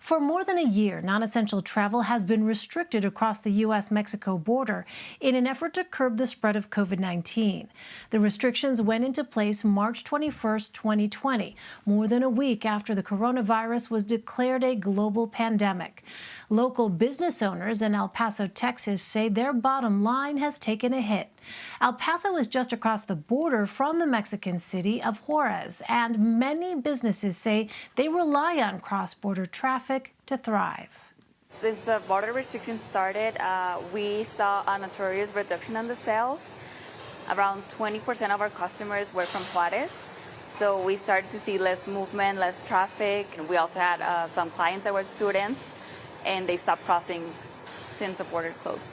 For more than a year, non-essential travel has been restricted across the U.S. Mexico border in an effort to curb the spread of COVID-19. The restrictions went into place March 21, 2020, more than a week after the coronavirus was declared a global pandemic. Local business owners in El Paso, Texas, say their bottom line has taken a hit. El Paso is just across the border from the Mexican city of Juarez, and many businesses say they rely on cross-border traffic to thrive. Since the border restrictions started, we saw a notorious reduction in the sales. Around 20% of our customers were from Juarez. So we started to see less movement, less traffic. And we also had some clients that were students, and they stopped crossing since the border closed.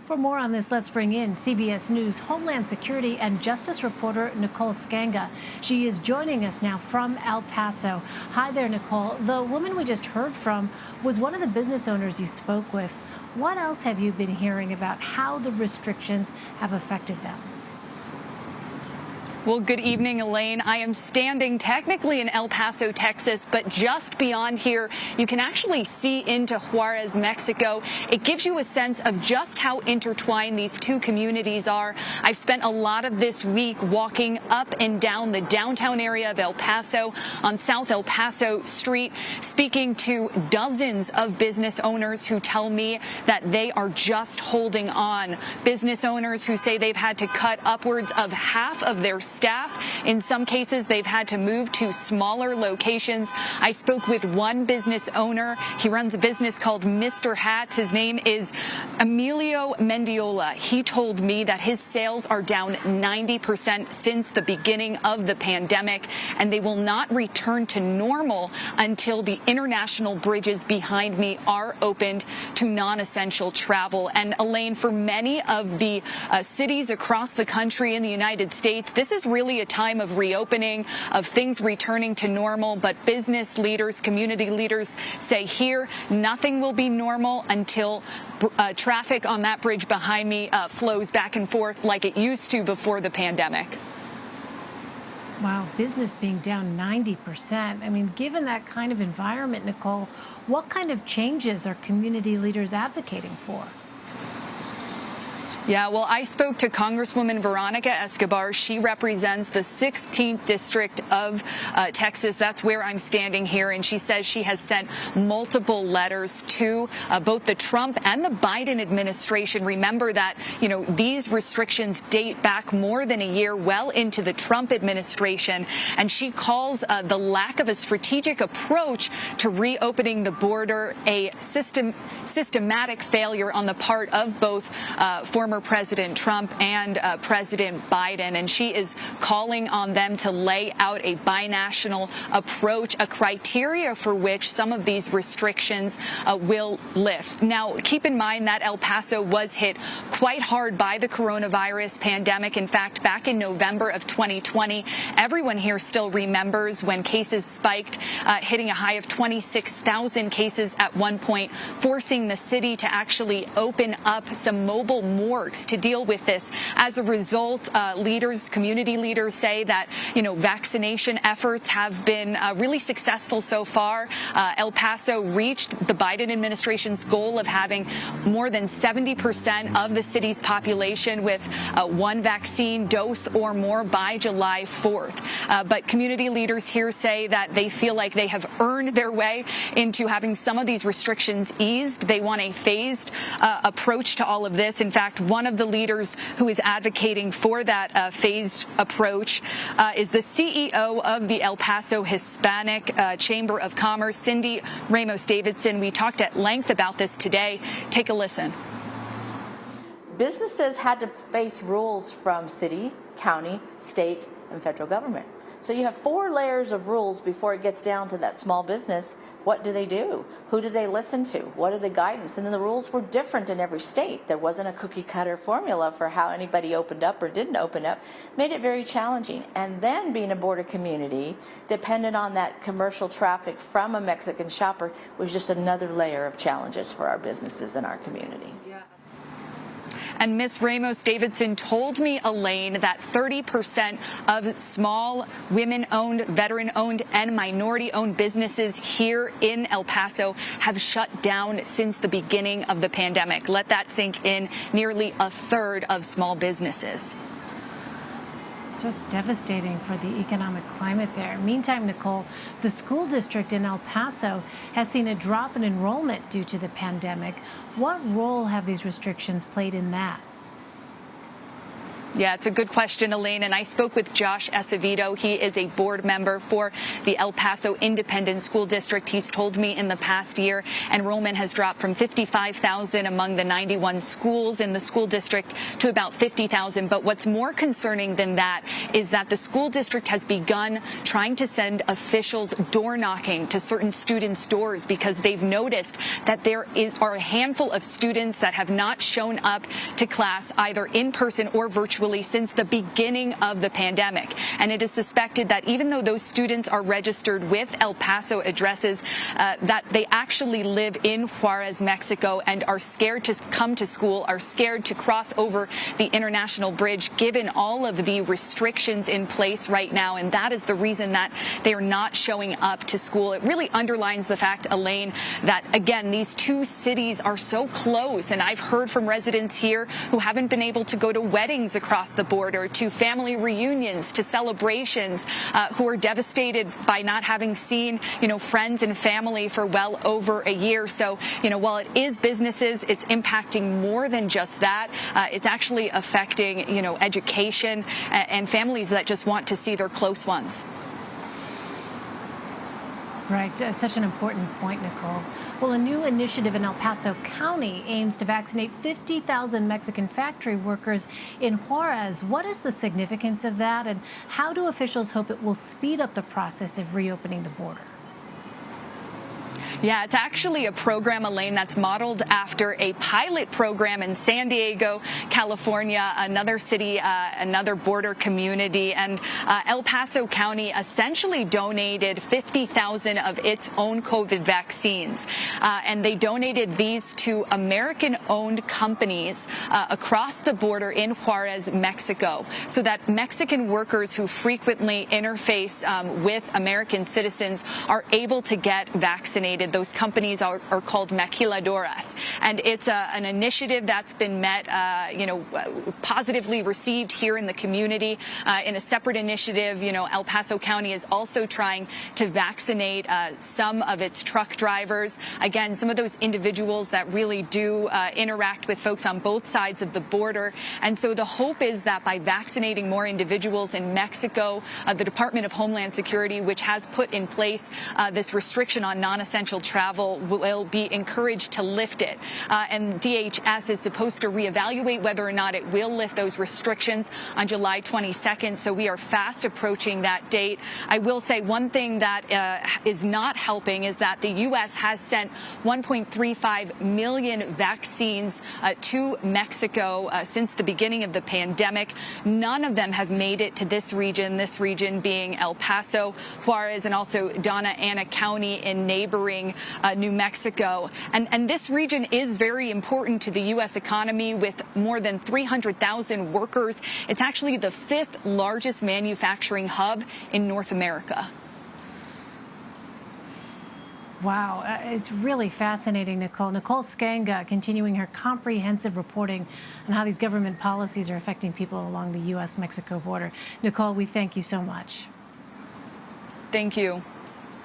For more on this, let's bring in CBS News Homeland Security and Justice reporter Nicole Sganga. She is joining us now from El Paso. Hi there, Nicole. The woman we just heard from was one of the business owners you spoke with. What else have you been hearing about how the restrictions have affected them? Well, good evening, Elaine. I am standing technically in El Paso, Texas, but just beyond here, you can actually see into Juarez, Mexico. It gives you a sense of just how intertwined these two communities are. I've spent a lot of this week walking up and down the downtown area of El Paso on South El Paso Street, speaking to dozens of business owners who tell me that they are just holding on. Business owners who say they've had to cut upwards of half of their staff. In some cases, they've had to move to smaller locations. I spoke with one business owner. He runs a business called Mr. Hats. His name is Emilio Mendiola. He told me that his sales are down 90% since the beginning of the pandemic, and they will not return to normal until the international bridges behind me are opened to non-essential travel. And Elaine, for many of the cities across the country in the United States, this is really a time of reopening, of things returning to normal, but business leaders, community leaders say here nothing will be normal until traffic on that bridge behind me flows back and forth like it used to before the pandemic. Wow, business being down 90%. I mean, given that kind of environment, Nicole, what kind of changes are community leaders advocating for? Yeah, well, I spoke to Congresswoman Veronica Escobar. She represents the 16th district of Texas. That's where I'm standing here. And she says she has sent multiple letters to both the Trump and the Biden administration. Remember that, you know, these restrictions date back more than a year, well into the Trump administration. And she calls the lack of a strategic approach to reopening the border a systematic failure on the part of both former President Trump and President Biden, and she is calling on them to lay out a binational approach, a criteria for which some of these restrictions will lift. Now, keep in mind that El Paso was hit quite hard by the coronavirus pandemic. In fact, back in November of 2020, everyone here still remembers when cases spiked, hitting a high of 26,000 cases at one point, forcing the city to actually open up some mobile morgues to deal with this. As a result, community leaders say that, you know, vaccination efforts have been really successful so far. El Paso reached the Biden administration's goal of having more than 70% of the city's population with one vaccine dose or more by July 4th. But community leaders here say that they feel like they have earned their way into having some of these restrictions eased. They want a phased approach to all of this. In fact, one of the leaders who is advocating for that phased approach is the CEO of the El Paso Hispanic Chamber of Commerce, Cindy Ramos-Davidson. We talked at length about this today. Take a listen. Businesses had to face rules from city, county, state, and federal government. So you have 4 layers of rules before it gets down to that small business. What do they do? Who do they listen to? What are the guidance? And then the rules were different in every state. There wasn't a cookie cutter formula for how anybody opened up or didn't open up. Made it very challenging. And then being a border community, dependent on that commercial traffic from a Mexican shopper, was just another layer of challenges for our businesses and our community. And Ms. Ramos-Davidson told me, Elaine, that 30% of small women-owned, veteran-owned, and minority-owned businesses here in El Paso have shut down since the beginning of the pandemic. Let that sink in. Nearly a third of small businesses. Just devastating for the economic climate there. Meantime, Nicole, the school district in El Paso has seen a drop in enrollment due to the pandemic. What role have these restrictions played in that? Yeah, it's a good question, Elaine. And I spoke with Josh Acevedo. He is a board member for the El Paso Independent School District. He's told me in the past year, enrollment has dropped from 55,000 among the 91 schools in the school district to about 50,000. But what's more concerning than that is that the school district has begun trying to send officials door knocking to certain students' doors because they've noticed that there are a handful of students that have not shown up to class either in person or virtually since the beginning of the pandemic. And it is suspected that even though those students are registered with El Paso addresses, that they actually live in Juarez, Mexico, and are scared to come to school, are scared to cross over the international bridge, given all of the restrictions in place right now. And that is the reason that they are not showing up to school. It really underlines the fact, Elaine, that, again, these two cities are so close. And I've heard from residents here who haven't been able to go to weddings across the border, to family reunions, to celebrations, who are devastated by not having seen, friends and family for well over a year. So, while it is businesses, it's impacting more than just that. It's actually affecting, education and families that just want to see their close ones. Right. Such an important point, Nicole. Well, a new initiative in El Paso County aims to vaccinate 50,000 Mexican factory workers in Juarez. What is the significance of that, and how do officials hope it will speed up the process of reopening the border? Yeah, it's actually a program, Elaine, that's modeled after a pilot program in San Diego, California, another city, another border community. And El Paso County essentially donated 50,000 of its own COVID vaccines. And they donated these to American-owned companies across the border in Juarez, Mexico, so that Mexican workers who frequently interface with American citizens are able to get vaccinated. Those companies are called maquiladoras, and it's an initiative that's been met, positively received here in the community. In a separate initiative, El Paso County is also trying to vaccinate some of its truck drivers. Again, some of those individuals that really do interact with folks on both sides of the border. And so the hope is that by vaccinating more individuals in Mexico, the Department of Homeland Security, which has put in place this restriction on non-essential travel, will be encouraged to lift it. And DHS is supposed to reevaluate whether or not it will lift those restrictions on July 22nd. So we are fast approaching that date. I will say one thing that is not helping is that the U.S. has sent 1.35 million vaccines to Mexico since the beginning of the pandemic. None of them have made it to this region being El Paso, Juarez, and also Donna Ana County in neighboring New Mexico. And this region is very important to the U.S. economy with more than 300,000 workers. It's actually the 5th largest manufacturing hub in North America. Wow, it's really fascinating, Nicole. Nicole Sganga continuing her comprehensive reporting on how these government policies are affecting people along the U.S. Mexico border. Nicole, we thank you so much. Thank you.